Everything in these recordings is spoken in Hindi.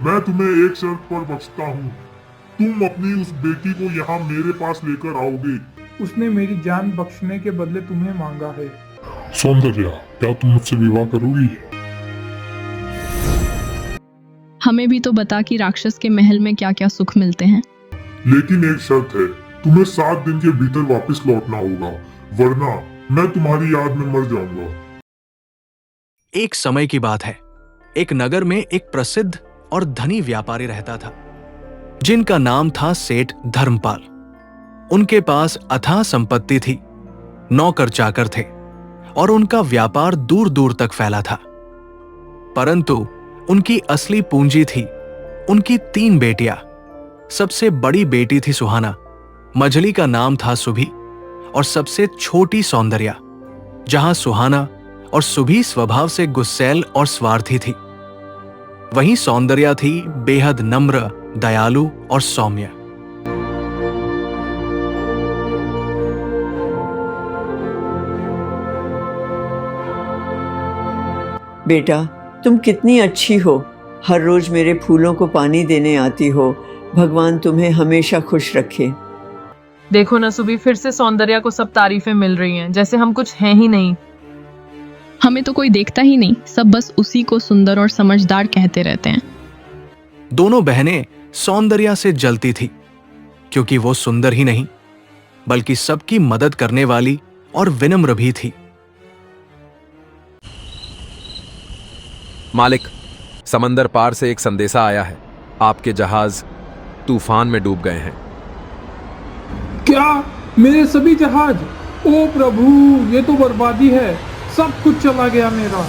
मैं तुम्हें एक शर्त पर बख्शता हूँ। तुम अपनी उस बेटी को यहाँ मेरे पास लेकर आओगे। उसने मेरी जान बख्शने के बदले तुम्हें मांगा है। सौंदर्या, क्या तुम मुझसे विवाह करोगी? हमें भी तो बता कि राक्षस के महल में क्या क्या सुख मिलते हैं। लेकिन एक शर्त है, तुम्हें 7 दिन के भीतर वापस लौटना होगा, वरना मैं तुम्हारी याद में मर जाऊंगा। एक समय की बात है, एक नगर में एक प्रसिद्ध और धनी व्यापारी रहता था, जिनका नाम था सेठ धर्मपाल। उनके पास अथाह संपत्ति थी, नौकर चाकर थे और उनका व्यापार दूर दूर तक फैला था। परंतु उनकी असली पूंजी थी उनकी 3 बेटियां। सबसे बड़ी बेटी थी सुहाना, मझली का नाम था सुभी और सबसे छोटी सौंदर्या। जहां सुहाना और सुभी स्वभाव से गुस्सैल और स्वार्थी थी, वहीं सौंदर्या थी बेहद नम्र, दयालु और सौम्य। बेटा, तुम कितनी अच्छी हो। हर रोज मेरे फूलों को पानी देने आती हो। भगवान तुम्हें हमेशा खुश रखे। देखो ना सुबी, फिर से सौंदर्या को सब तारीफें मिल रही हैं, जैसे हम कुछ हैं ही नहीं। हमें तो कोई देखता ही नहीं, सब बस उसी को सुंदर और समझदार कहते रहते हैं। दोनों बहनें सौंदर्या से जलती थी, क्योंकि वो सुंदर ही नहीं बल्कि सबकी मदद करने वाली और विनम्र भी थी। मालिक, समंदर पार से एक संदेशा आया है। आपके जहाज तूफान में डूब गए हैं। क्या? मेरे सभी जहाज? ओ प्रभु, ये तो बर्बादी है। सब कुछ चला गया मेरा।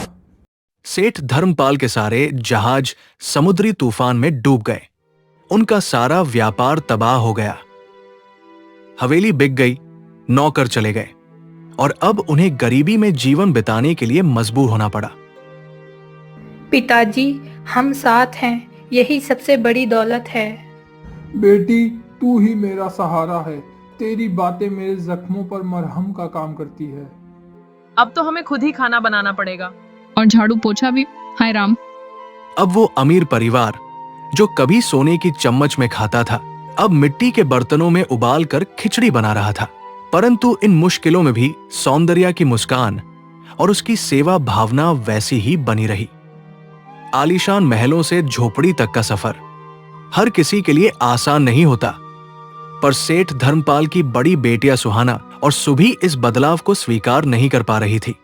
सेठ धर्मपाल के सारे जहाज समुद्री तूफान में डूब गए। उनका सारा व्यापार तबाह हो गया। हवेली बिक गई, नौकर चले गए और अब उन्हें गरीबी में जीवन बिताने के लिए मजबूर होना पड़ा। पिताजी, हम साथ हैं, यही सबसे बड़ी दौलत है। बेटी, तू ही मेरा सहारा है। तेरी बातें मेरे जख्मों पर मरहम का काम करती है। अब तो हमें खुद ही खाना बनाना पड़ेगा। और झाड़ू पोछा भी। हाय राम। अब वो अमीर परिवार जो कभी सोने की चम्मच में खाता था, अब मिट्टी के बर्तनों में उबाल कर खिचड़ी बना रहा था। परंतु इन मुश्किलों में भी सौंदर्या की मुस्कान और उसकी सेवा भावना वैसी ही बनी रही। आलीशान महलों से झोपड़ी तक का सफर हर किसी के लिए आसान नहीं होता, पर सेठ धर्मपाल की बड़ी बेटियां सुहाना और सुभी इस बदलाव को स्वीकार नहीं कर पा रही थी।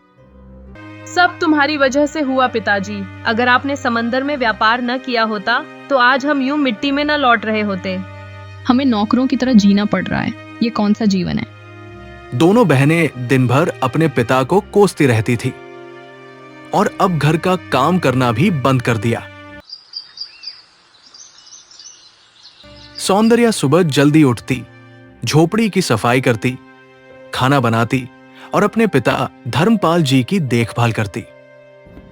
सब तुम्हारी वजह से हुआ पिताजी। अगर आपने समंदर में व्यापार न किया होता तो आज हम यूं मिट्टी में न लौट रहे होते। हमें नौकरों की तरह जीना पड़ रहा है। ये कौन सा जीवन है? दोनों बहनें दिन भर अपने पिता को कोसती रहती थी और अब घर का काम करना भी बंद कर दिया। सौंदर्या सुबह जल्दी उठती, झोपड़ी की सफाई करती, खाना बनाती और अपने पिता धर्मपाल जी की देखभाल करती।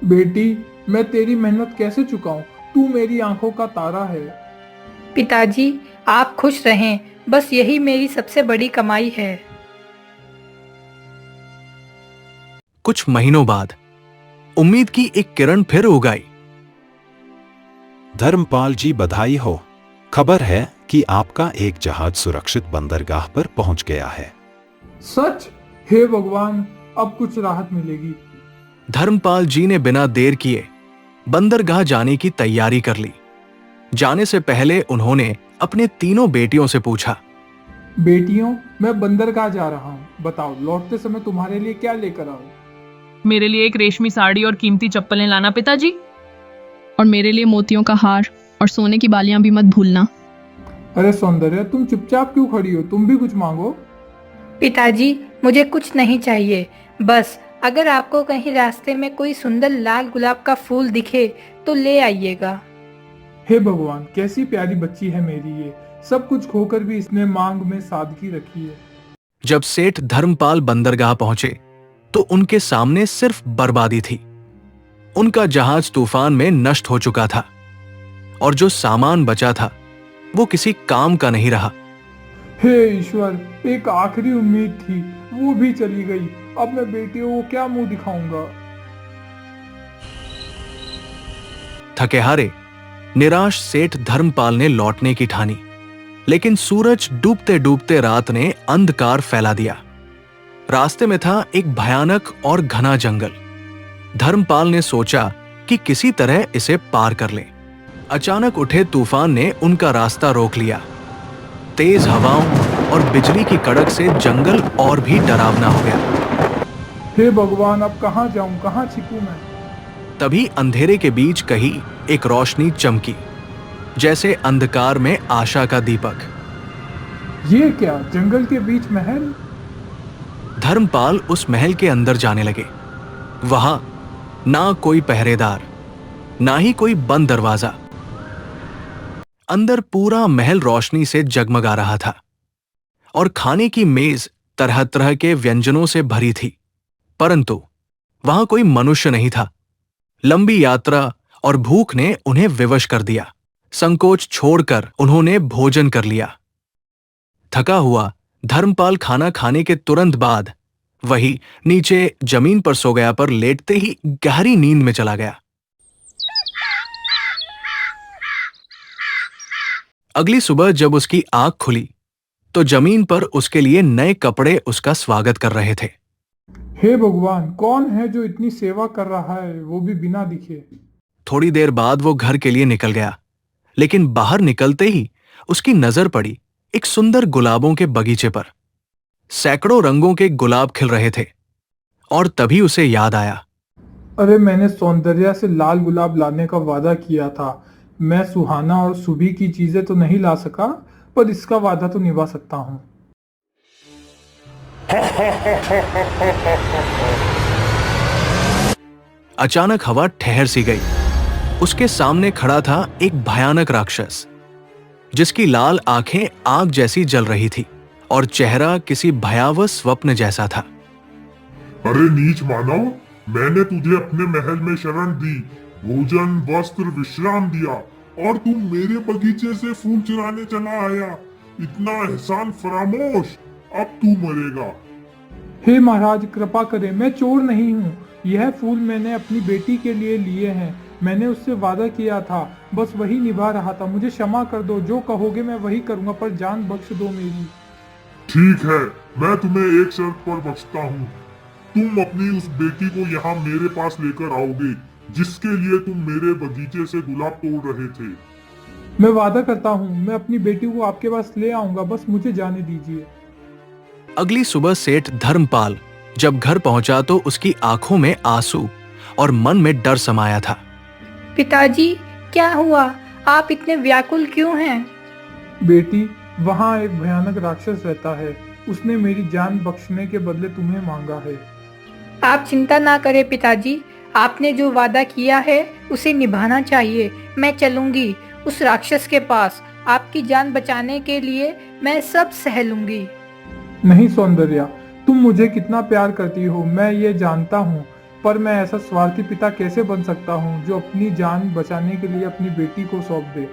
बेटी, मैं तेरी मेहनत कैसे चुकाऊं? तू मेरी आंखों का तारा है। पिताजी, आप खुश रहें, बस यही मेरी सबसे बड़ी कमाई है। कुछ महीनों बाद उम्मीद की एक किरण फिर उग आई। धर्मपाल जी, बधाई हो। खबर है कि आपका एक जहाज सुरक्षित बंदरगाह पर पहुंच गया है। सच? हे भगवान, अब कुछ राहत मिलेगी। धर्मपाल जी ने बिना देर किए बंदरगाह जाने की तैयारी कर ली। जाने से पहले उन्होंने अपने तीनों बेटियों से पूछा, बेटियों, मैं बंदरगाह जा रहा हूँ। बताओ, लौटते समय तुम्हारे लिए क्या लेकर आऊं? मेरे लिए एक रेशमी साड़ी और कीमती चप्पलें लाना पिताजी। और मेरे लिए मोतियों का हार और सोने की बालियां भी मत भूलना। अरे सौंदर्या, तुम चुपचाप क्यों खड़ी हो? तुम भी कुछ मांगो। पिताजी, मुझे कुछ नहीं चाहिए। बस अगर आपको कहीं रास्ते में कोई सुंदर लाल गुलाब का फूल दिखे तो ले आइएगा। हे भगवान, कैसी प्यारी बच्ची है मेरी ये। सब कुछ खोकर भी इसने मांग में सादगी रखी है। जब सेठ धर्मपाल बंदरगाह पहुंचे तो उनके सामने सिर्फ बर्बादी थी। उनका जहाज तूफान में नष्ट हो चुका था और जो सामान बचा था वो किसी काम का नहीं रहा। हे ईश्वर, एक आखिरी उम्मीद थी, वो भी चली गई। अब मैं बेटियों को क्या मुंह दिखाऊंगा? थके हारे निराश सेठ धर्मपाल ने लौटने की ठानी, लेकिन सूरज डूबते डूबते रात ने अंधकार फैला दिया। रास्ते में था एक भयानक और घना जंगल। धर्मपाल ने सोचा कि किसी तरह इसे पार कर ले। अचानक उठे तूफान ने उनका रास्ता रोक लिया। तेज हवाओं और बिजली की कड़क से जंगल और भी डरावना हो गया। हे भगवान, अब कहाँ जाऊं, कहाँ छिपूं मैं? तभी अंधेरे के बीच कहीं एक रोशनी चमकी, जैसे अंधकार में आशा का दीपक। ये क्या, जंगल के बीच महल? धर्मपाल उस महल के अंदर जाने लगे। वहां ना कोई पहरेदार, ना ही कोई बंद दरवाजा। अंदर पूरा महल रोशनी से जगमगा रहा था और खाने की मेज तरह तरह के व्यंजनों से भरी थी, परंतु वहां कोई मनुष्य नहीं था। लंबी यात्रा और भूख ने उन्हें विवश कर दिया। संकोच छोड़कर उन्होंने भोजन कर लिया। थका हुआ धर्मपाल खाना खाने के तुरंत बाद वही नीचे जमीन पर सो गया, पर लेटते ही गहरी नींद में चला गया। अगली सुबह जब उसकी आंख खुली तो जमीन पर उसके लिए नए कपड़े उसका स्वागत कर रहे थे। हे भगवान, कौन है जो इतनी सेवा कर रहा है, वो भी बिना दिखे? थोड़ी देर बाद वो घर के लिए निकल गया, लेकिन बाहर निकलते ही उसकी नजर पड़ी एक सुंदर गुलाबों के बगीचे पर। सैकड़ों रंगों के गुलाब खिल रहे थे और तभी उसे याद आया, अरे मैंने सौंदर्या से लाल गुलाब लाने का वादा किया था। मैं सुहाना और सुबह की चीजें तो नहीं ला सका, पर इसका वादा तो निभा सकता हूँ। अचानक हवा ठहर सी गई। उसके सामने खड़ा था एक भयानक राक्षस, जिसकी लाल आंखें आग जैसी जल रही थी और चेहरा किसी भयावह स्वप्न जैसा था। अरे नीच मानव, मैंने तुझे अपने महल में शरण दी, भोजन, वस्त्र, विश्राम दिया, और तुम मेरे बगीचे से फूल चुराने चला आया। इतना एहसान फरामोश, अब तू मरेगा। हे महाराज, कृपा करें, मैं चोर नहीं हूँ। यह फूल मैंने अपनी बेटी के लिए लिए हैं। मैंने उससे वादा किया था, बस वही निभा रहा था। मुझे क्षमा कर दो, जो कहोगे मैं वही करूँगा, पर जान बख्श दो मेरी। ठीक है, मैं तुम्हें एक शर्त पर बख्शता हूँ। तुम अपनी उस बेटी को यहाँ मेरे पास लेकर आओगे, जिसके लिए तुम मेरे बगीचे से गुलाब तोड़ रहे थे। मैं वादा करता हूँ, मैं अपनी बेटी को आपके पास ले आऊंगा, बस मुझे जाने दीजिए। अगली सुबह सेठ धर्मपाल जब घर पहुंचा तो उसकी आंखों में आंसू और मन में डर समाया था। पिताजी, क्या हुआ? आप इतने व्याकुल क्यों हैं? बेटी, वहाँ एक भयानक राक्षस रहता है। उसने मेरी जान बख्शने के बदले तुम्हें मांगा है। आप चिंता ना करें पिताजी, आपने जो वादा किया है उसे निभाना चाहिए। मैं चलूंगी उस राक्षस के पास। आपकी जान बचाने के लिए मैं सब सह लूंगी। नहीं सौंदर्या, तुम मुझे कितना प्यार करती हो, मैं ये जानता हूँ, पर मैं ऐसा स्वार्थी पिता कैसे बन सकता हूँ जो अपनी जान बचाने के लिए अपनी बेटी को सौंप दे।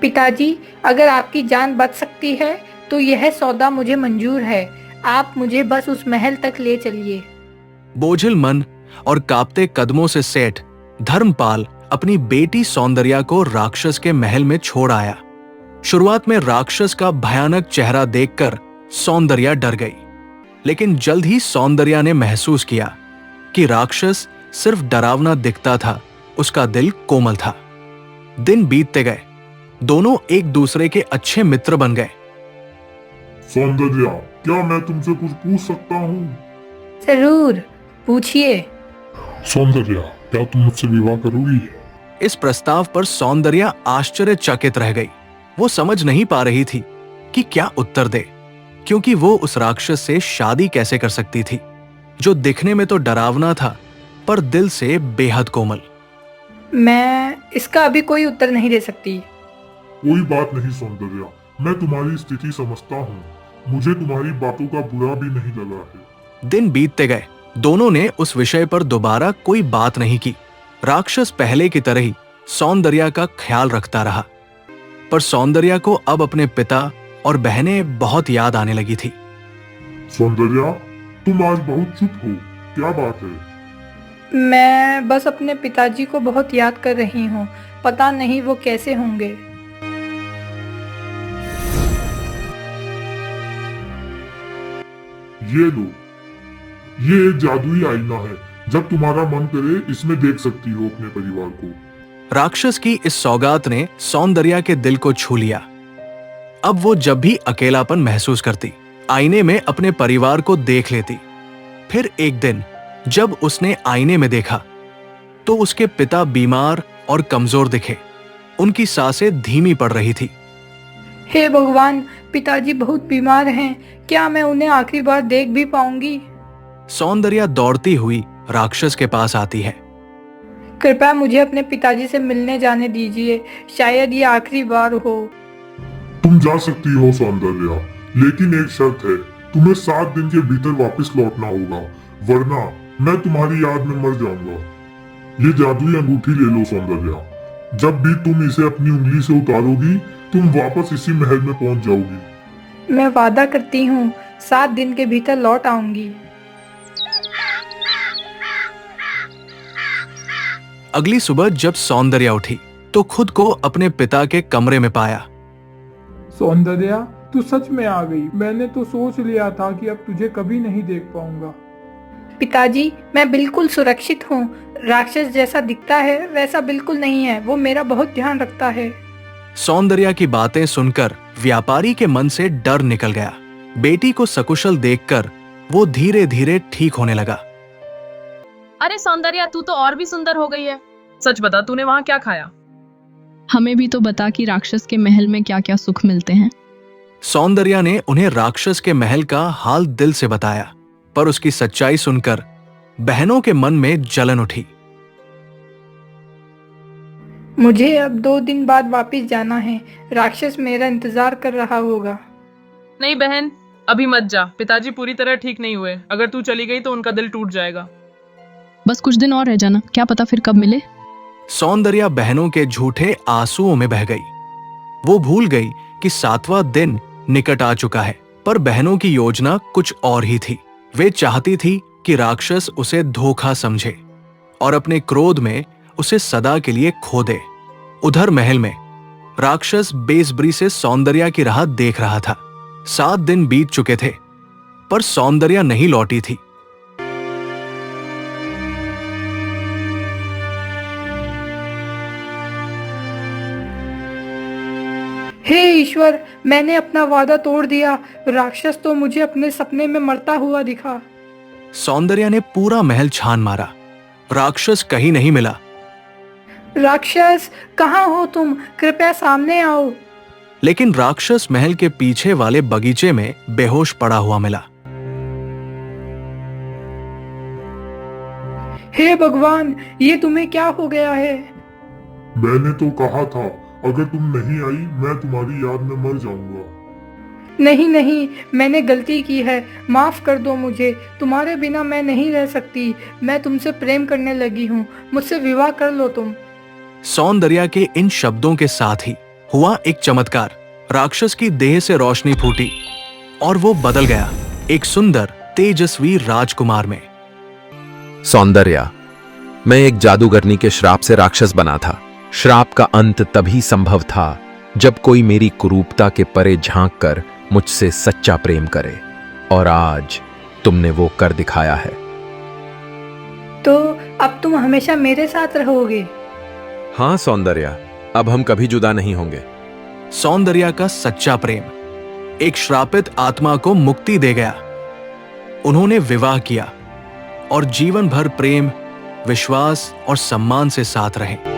पिताजी, अगर आपकी जान बच सकती है तो यह सौदा मुझे मंजूर है। आप मुझे बस उस महल तक ले चलिए। बोझिल मन और कांपते कदमों से सेठ धर्मपाल अपनी बेटी सौंदर्या को राक्षस के महल में छोड़ आया। शुरुआत में राक्षस का भयानक चेहरा देखकर सौंदर्या डर गई, लेकिन जल्द ही सौंदर्या ने महसूस किया कि राक्षस सिर्फ डरावना दिखता था, उसका दिल कोमल था। दिन बीतते गए, दोनों एक दूसरे के अच्छे मित्र बन गए। सौंदर्या, क्या मैं तुमसे कुछ पूछ सकता हूँ? जरूर, पूछिए। सौंदर्या, क्या तुम मुझसे विवाह करोगी? इस प्रस्ताव पर सौंदर्या आश्चर्यचकित रह गई। वो समझ नहीं पा रही थी कि क्या उत्तर दे, क्योंकि वो उस राक्षस से शादी कैसे कर सकती थी, जो दिखने में तो डरावना था पर दिल से बेहद कोमल। मैं इसका अभी कोई उत्तर नहीं दे सकती। कोई बात नहीं सौंदर्या, मैं तुम्हारी स्थिति समझता हूँ। मुझे तुम्हारी बातों का बुरा भी नहीं लगा है। दिन बीतते गए, दोनों ने उस विषय पर दोबारा कोई बात नहीं की। राक्षस पहले की तरह ही सौंदर्या का ख्याल रखता रहा, पर सौंदर्या को अब अपने पिता और बहनें बहुत याद आने लगी थी। सौंदर्या, तुम आज बहुत चुप हो, क्या बात है? मैं बस अपने पिताजी को बहुत याद कर रही हूँ। पता नहीं वो कैसे होंगे। ये लो, ये एक जादुई आईना है। जब तुम्हारा मन करे इसमें देख सकती हो अपने परिवार को। राक्षस की इस सौगात ने सौंदर्या के दिल को छू लिया। अब वो जब भी अकेलापन महसूस करती, आईने में अपने परिवार को देख लेती। फिर एक दिन जब उसने आईने में देखा तो उसके पिता बीमार और कमजोर दिखे। उनकी सांसें धीमी पड़ रही थी। हे भगवान, पिताजी बहुत बीमार हैं। क्या मैं उन्हें आखिरी बार देख भी पाऊंगी? सौंदर्या दौड़ती हुई राक्षस के पास आती है। कृपया मुझे अपने पिताजी से मिलने जाने दीजिए, शायद ये आखिरी बार हो। तुम जा सकती हो सौंदर्या, लेकिन एक शर्त है, तुम्हें 7 दिन के भीतर वापस लौटना होगा, वरना मैं तुम्हारी याद में मर जाऊंगा। ये जादुई अंगूठी ले लो सौंदर्या। जब भी तुम इसे अपनी उंगली से उतारोगी, तुम वापस इसी महल में पहुंच जाओगी। मैं वादा करती हूँ 7 दिन के भीतर लौट आऊंगी। अगली सुबह जब सौंदर्या उठी तो खुद को अपने पिता के कमरे में पाया। सौंदर्या, तू सच में आ गई। मैंने तो सोच लिया था कि अब तुझे कभी नहीं देख पाऊंगा। पिताजी, मैं बिल्कुल सुरक्षित हूँ। राक्षस जैसा दिखता है वैसा बिल्कुल नहीं है। वो मेरा बहुत ध्यान रखता है। सौंदर्या की बातें सुनकर व्यापारी के मन से डर निकल गया। बेटी को सकुशल देखकर वो धीरे धीरे ठीक होने लगा। अरे सौंदर्या, तू तो और भी सुंदर हो गई है। सच बता, तूने वहाँ क्या खाया? हमें भी तो बता कि राक्षस के महल में क्या क्या सुख मिलते हैं। सौंदर्या ने उन्हें राक्षस के महल का हाल दिल से बताया, पर उसकी सच्चाई सुनकर बहनों के मन में जलन उठी। मुझे अब 2 दिन बाद वापस जाना है। राक्षस मेरा इंतजार कर रहा होगा। नहीं बहन, अभी मत जा। पिताजी पूरी तरह ठीक नहीं हुए। अगर तू चली गई तो उनका दिल टूट जाएगा। बस कुछ दिन और रह जाना, क्या पता फिर कब मिले। सौंदर्या बहनों के झूठे आंसुओं में बह गई। वो भूल गई कि 7वां दिन निकट आ चुका है, पर बहनों की योजना कुछ और ही थी। वे चाहती थी कि राक्षस उसे धोखा समझे और अपने क्रोध में उसे सदा के लिए खो दे। उधर महल में राक्षस बेसब्री से सौंदर्या की राह देख रहा था। 7 दिन बीत चुके थे, पर सौंदर्या नहीं लौटी थी। हे ईश्वर, मैंने अपना वादा तोड़ दिया। राक्षस तो मुझे अपने सपने में मरता हुआ दिखा। सौंदर्या ने पूरा महल छान मारा, राक्षस कहीं नहीं मिला। राक्षस, कहाँ हो तुम? कृपया सामने आओ। लेकिन राक्षस महल के पीछे वाले बगीचे में बेहोश पड़ा हुआ मिला। हे भगवान, ये तुम्हें क्या हो गया है? मैंने तो कहा था, अगर तुम नहीं आई मैं तुम्हारी याद में मर जाऊंगा। नहीं नहीं, मैंने गलती की है। माफ कर दो मुझे। तुम्हारे बिना मैं नहीं रह सकती। मैं तुमसे प्रेम करने लगी हूँ। मुझसे विवाह कर लो तुम। सौंदर्या के इन शब्दों के साथ ही हुआ एक चमत्कार। राक्षस की देह से रोशनी फूटी और वो बदल गया एक सुंदर तेजस्वी राजकुमार में। सौंदर्या, मैं एक जादूगरनी के श्राप से राक्षस बना था। श्राप का अंत तभी संभव था जब कोई मेरी कुरूपता के परे झांक कर मुझसे सच्चा प्रेम करे, और आज तुमने वो कर दिखाया है। तो अब तुम हमेशा मेरे साथ रहोगे? हाँ सौंदर्या, अब हम कभी जुदा नहीं होंगे। सौंदर्या का सच्चा प्रेम एक श्रापित आत्मा को मुक्ति दे गया। उन्होंने विवाह किया और जीवन भर प्रेम, विश्वास और सम्मान से साथ रहे।